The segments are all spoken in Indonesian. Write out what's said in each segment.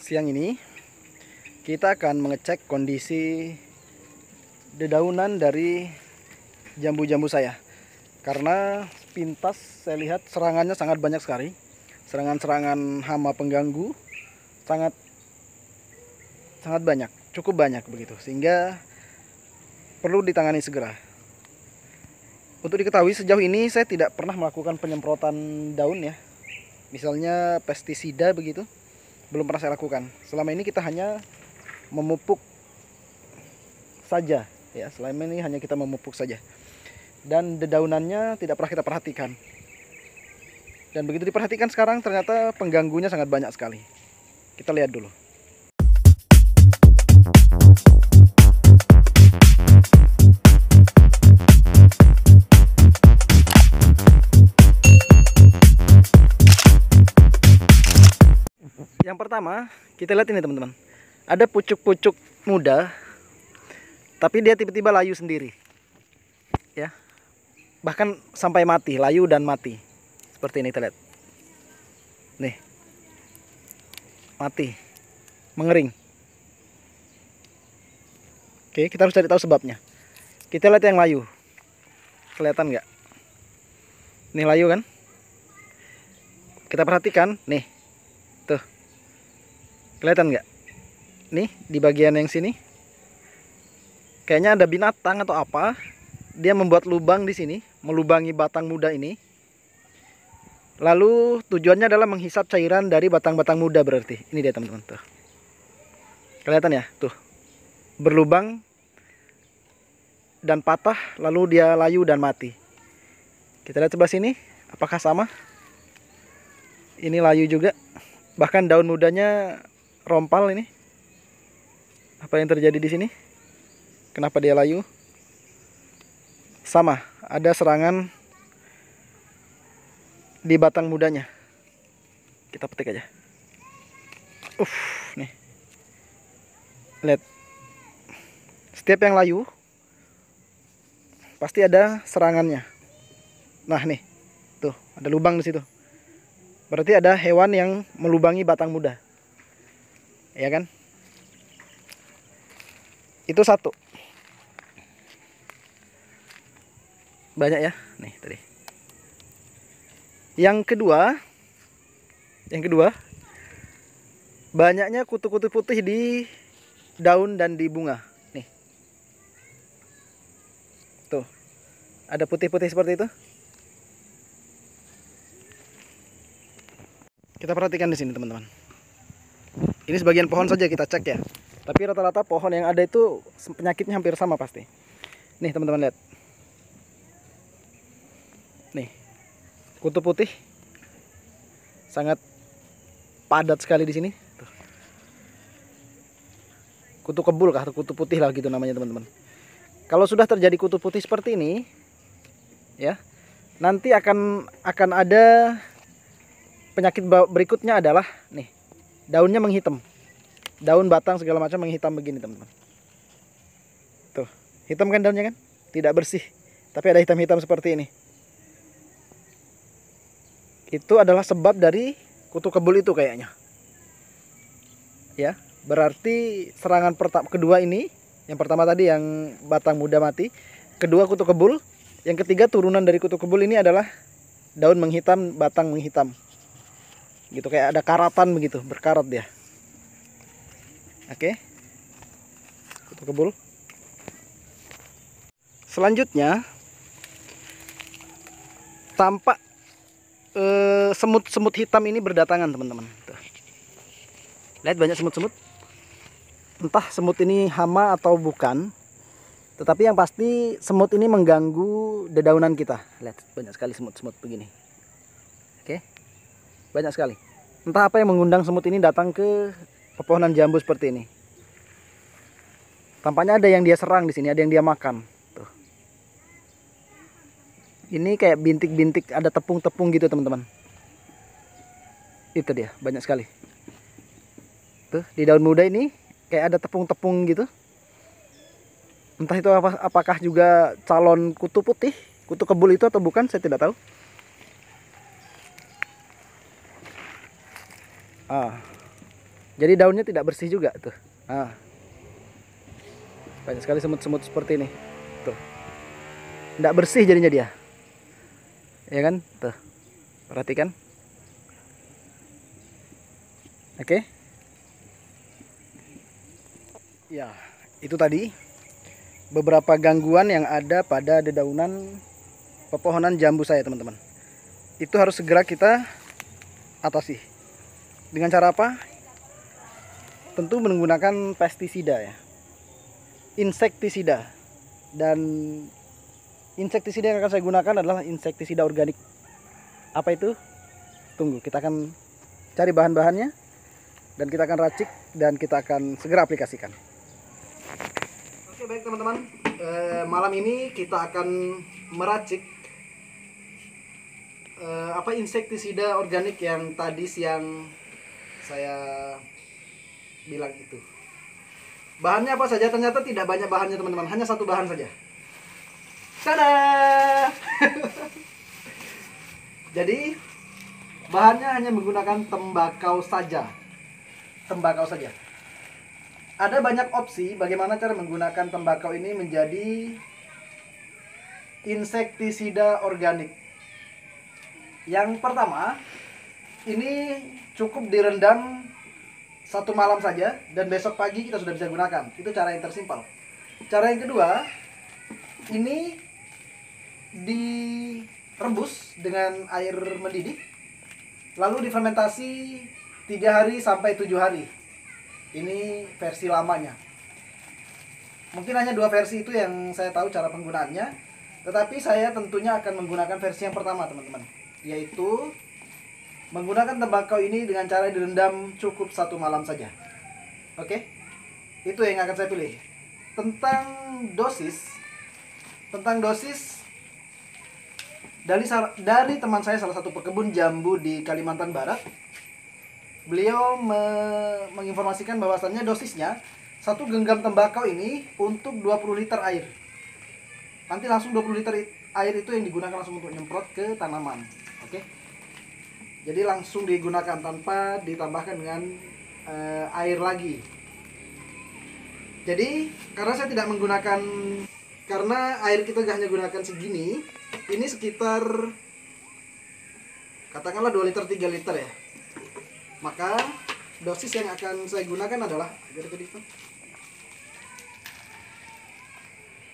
Siang ini kita akan mengecek kondisi dedaunan dari jambu-jambu saya. Karena pintas saya lihat serangannya sangat banyak sekali. Serangan-serangan hama pengganggu sangat banyak, cukup banyak begitu. Sehingga perlu ditangani segera. Untuk diketahui, sejauh ini saya tidak pernah melakukan penyemprotan daun ya. Misalnya pestisida begitu, belum pernah saya lakukan. Selama ini kita hanya memupuk saja ya. Selama ini hanya kita memupuk saja. Dan dedaunannya tidak pernah kita perhatikan. Dan begitu diperhatikan sekarang ternyata pengganggunya sangat banyak sekali. Kita lihat dulu. Yang pertama, kita lihat ini teman-teman. Ada pucuk-pucuk muda, tapi dia tiba-tiba layu sendiri. Ya. Bahkan sampai mati, layu dan mati. Seperti ini kita lihat. Nih. Mati. Mengering. Oke, kita harus cari tahu sebabnya. Kita lihat yang layu. Kelihatan nggak? Nih layu kan? Kita perhatikan, nih. Tuh. Kelihatan nggak? Nih di bagian yang sini. Kayaknya ada binatang atau apa. Dia membuat lubang di sini, melubangi batang muda ini. Lalu tujuannya adalah menghisap cairan dari batang-batang muda berarti. Ini dia teman-teman tuh. Kelihatan ya? Tuh. Berlubang dan patah, lalu dia layu dan mati. Kita lihat sebelah sini, apakah sama? Ini layu juga. Bahkan daun mudanya rompal ini. Apa yang terjadi di sini? Kenapa dia layu? Sama, ada serangan di batang mudanya. Kita petik aja. Nih. Lihat. Setiap yang layu pasti ada serangannya. Nah, nih. Tuh, ada lubang di situ. Berarti ada hewan yang melubangi batang muda. Ya kan? Itu satu. Banyak ya. Nih tadi. Yang kedua, banyaknya kutu-kutu putih di daun dan di bunga. Nih. Tuh. Ada putih-putih seperti itu. Kita perhatikan di sini, teman-teman. Ini sebagian pohon saja kita cek ya. Tapi rata-rata pohon yang ada itu penyakitnya hampir sama pasti. Nih teman-teman lihat. Nih. Kutu putih. Sangat padat sekali di sini. Tuh. Kutu kebul kah atau kutu putih lah gitu namanya teman-teman. Kalau sudah terjadi kutu putih seperti ini ya, nanti akan ada penyakit berikutnya adalah nih. Daunnya menghitam. Daun, batang segala macam menghitam begini teman-teman. Tuh, hitam kan daunnya kan? Tidak bersih. Tapi ada hitam-hitam seperti ini. Itu adalah sebab dari kutu kebul itu kayaknya. Ya, berarti serangan kedua ini, yang pertama tadi yang batang muda mati, kedua kutu kebul, yang ketiga turunan dari kutu kebul ini adalah daun menghitam, batang menghitam. Gitu kayak ada karatan begitu, berkarat dia. Oke. Kutu kebul. Selanjutnya tampak semut-semut hitam ini berdatangan, teman-teman. Lihat banyak semut-semut. Entah semut ini hama atau bukan. Tetapi yang pasti semut ini mengganggu dedaunan kita. Lihat banyak sekali semut-semut begini. Oke. Banyak sekali. Entah apa yang mengundang semut ini datang ke pepohonan jambu seperti ini. Tampaknya ada yang dia serang di sini, ada yang dia makan. Tuh. Ini kayak bintik-bintik, ada tepung-tepung gitu teman-teman. Itu dia, banyak sekali. Tuh, di daun muda ini kayak ada tepung-tepung gitu. Entah itu apakah juga calon kutu putih, kutu kebul itu atau bukan, saya tidak tahu. Jadi daunnya tidak bersih juga tuh. Nah, banyak sekali semut-semut seperti ini. Tuh. Tidak bersih jadinya dia. Ya kan? Tuh. Perhatikan. Oke. Ya, itu tadi beberapa gangguan yang ada pada dedaunan pepohonan jambu saya, teman-teman. Itu harus segera kita atasi. Dengan cara apa? Tentu menggunakan pestisida ya. Insektisida. Dan insektisida yang akan saya gunakan adalah insektisida organik. Apa itu? Tunggu, kita akan cari bahan-bahannya dan kita akan racik dan kita akan segera aplikasikan. Oke, baik teman-teman, malam ini kita akan meracik insektisida organik yang tadi siang saya bilang itu. Bahannya apa saja? Ternyata tidak banyak bahannya teman-teman, hanya satu bahan saja. Tada! Jadi bahannya hanya menggunakan tembakau saja. Tembakau saja. Ada banyak opsi bagaimana cara menggunakan tembakau ini menjadi insektisida organik. Yang pertama, ini cukup direndam 1 malam saja dan besok pagi kita sudah bisa gunakan. Itu cara yang tersimpel. Cara yang kedua, ini direbus dengan air mendidih, lalu difermentasi 3 hari sampai 7 hari. Ini versi lamanya. Mungkin hanya 2 versi itu yang saya tahu cara penggunaannya. Tetapi saya tentunya akan menggunakan versi yang pertama teman-teman, yaitu menggunakan tembakau ini dengan cara direndam cukup 1 malam saja. Oke, itu yang akan saya pilih. Tentang dosis dari teman saya, salah satu pekebun jambu di Kalimantan Barat. Beliau menginformasikan bahwasannya dosisnya 1 genggam tembakau ini untuk 20 liter air. Nanti langsung 20 liter air itu yang digunakan langsung untuk nyemprot ke tanaman. Oke. Jadi langsung digunakan tanpa ditambahkan dengan air lagi. Jadi karena saya tidak menggunakan, karena air kita hanya gunakan segini, ini sekitar katakanlah 2 liter 3 liter ya. Maka dosis yang akan saya gunakan adalah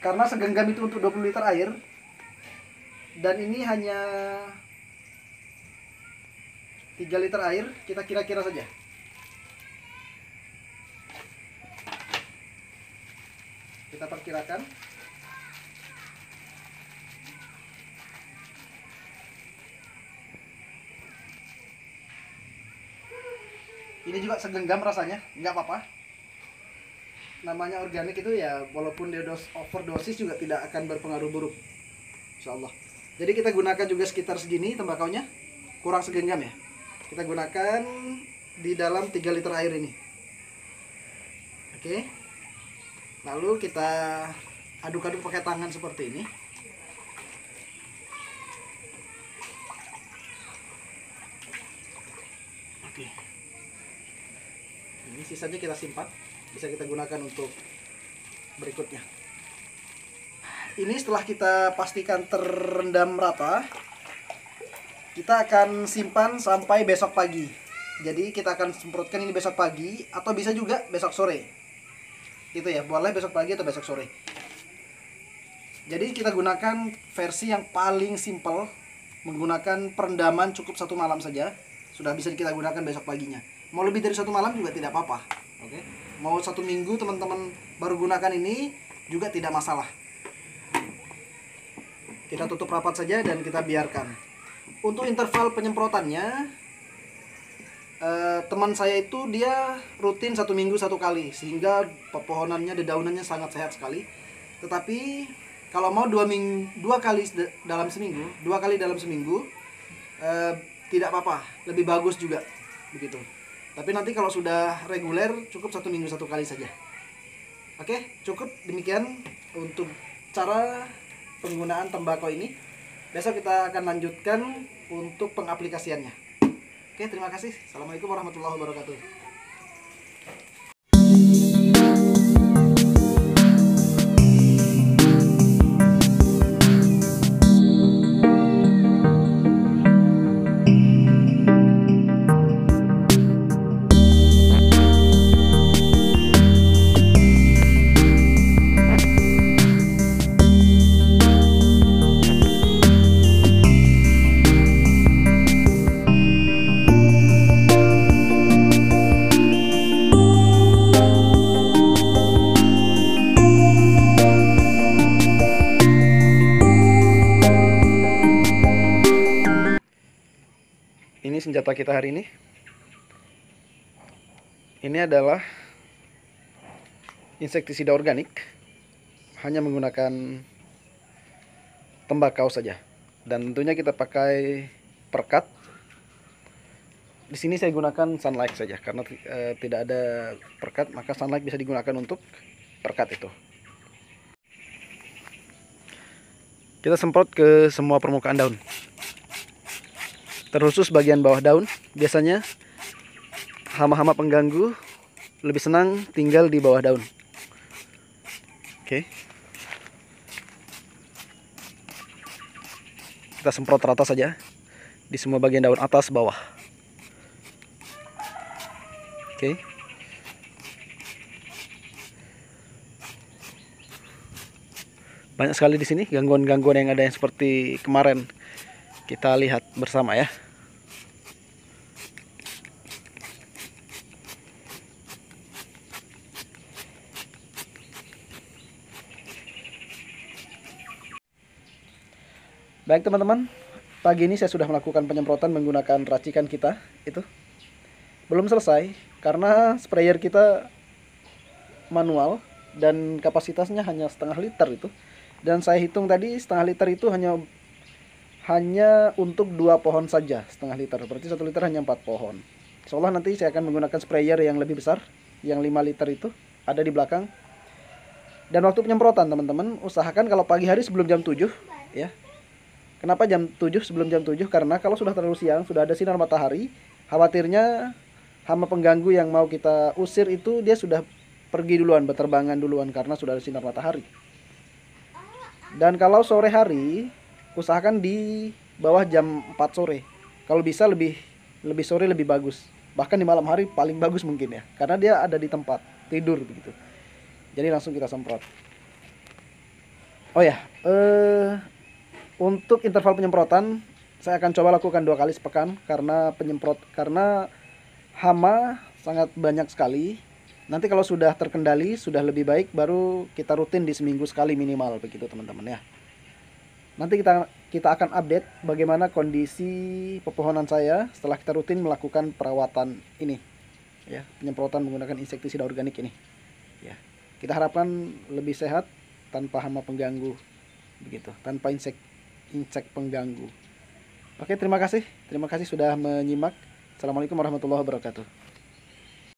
karena segenggam itu untuk 20 liter air dan ini hanya 3 liter air, kita kira-kira saja. Kita perkirakan. Ini juga segenggam rasanya, nggak apa-apa. Namanya organik itu ya, walaupun dia overdosis juga tidak akan berpengaruh buruk, insya Allah. Jadi kita gunakan juga sekitar segini tembakaunya, kurang segenggam ya. Kita gunakan di dalam 3 liter air ini. Oke. Lalu kita aduk-aduk pakai tangan seperti ini. Oke. Ini sisanya kita simpan, bisa kita gunakan untuk berikutnya. Ini setelah kita pastikan terendam rata, kita akan simpan sampai besok pagi. Jadi kita akan semprotkan ini besok pagi atau bisa juga besok sore. Itu ya, boleh besok pagi atau besok sore. Jadi kita gunakan versi yang paling simple, menggunakan perendaman cukup 1 malam saja, sudah bisa kita gunakan besok paginya. Mau lebih dari 1 malam juga tidak apa-apa. Oke. Mau 1 minggu teman-teman baru gunakan ini juga tidak masalah. Kita tutup rapat saja dan kita biarkan. Untuk interval penyemprotannya, teman saya itu dia rutin 1 minggu 1 kali, sehingga pepohonannya, dedaunannya sangat sehat sekali. Tetapi kalau mau 2 kali dalam seminggu, tidak apa-apa, lebih bagus juga begitu. Tapi nanti kalau sudah reguler cukup 1 minggu 1 kali saja. Oke, cukup demikian untuk cara penggunaan tembakau ini. Besok kita akan lanjutkan untuk pengaplikasiannya. Oke, terima kasih. Assalamualaikum warahmatullahi wabarakatuh. senjata kita hari ini. Ini adalah insektisida organik, hanya menggunakan tembakau saja. Dan tentunya kita pakai perkat. Di sini saya gunakan sunlight saja karena tidak ada perkat, maka sunlight bisa digunakan untuk perkat itu. Kita semprot ke semua permukaan daun, terkhusus bagian bawah daun. Biasanya hama-hama pengganggu lebih senang tinggal di bawah daun. Oke. Kita semprot rata saja di semua bagian daun, atas bawah. Oke. Banyak sekali di sini gangguan-gangguan yang ada yang seperti kemarin kita lihat bersama ya. Baik teman-teman, pagi ini saya sudah melakukan penyemprotan menggunakan racikan kita itu. Belum selesai karena sprayer kita manual dan kapasitasnya hanya setengah liter itu. Dan saya hitung tadi setengah liter itu hanya untuk 2 pohon saja setengah liter. Berarti 1 liter hanya 4 pohon. Insyaallah nanti saya akan menggunakan sprayer yang lebih besar, yang 5 liter itu ada di belakang. Dan waktu penyemprotan teman-teman, usahakan kalau pagi hari sebelum jam 7 ya. Kenapa jam 7 sebelum jam 7? Karena kalau sudah terlalu siang, sudah ada sinar matahari, khawatirnya hama pengganggu yang mau kita usir itu dia sudah pergi duluan, berterbangan duluan karena sudah ada sinar matahari. Dan kalau sore hari, usahakan di bawah jam 4 sore. Kalau bisa lebih sore lebih bagus. Bahkan di malam hari paling bagus mungkin ya, karena dia ada di tempat tidur begitu. Jadi langsung kita semprot. Oh ya, untuk interval penyemprotan saya akan coba lakukan 2 kali sepekan karena hama sangat banyak sekali. Nanti kalau sudah terkendali, sudah lebih baik, baru kita rutin di seminggu sekali minimal begitu teman-teman ya. Nanti kita akan update bagaimana kondisi pepohonan saya setelah kita rutin melakukan perawatan ini ya, penyemprotan menggunakan insektisida organik ini ya. Kita harapkan lebih sehat tanpa hama pengganggu begitu, tanpa insek pengganggu. Oke, terima kasih sudah menyimak. Assalamualaikum warahmatullahi wabarakatuh.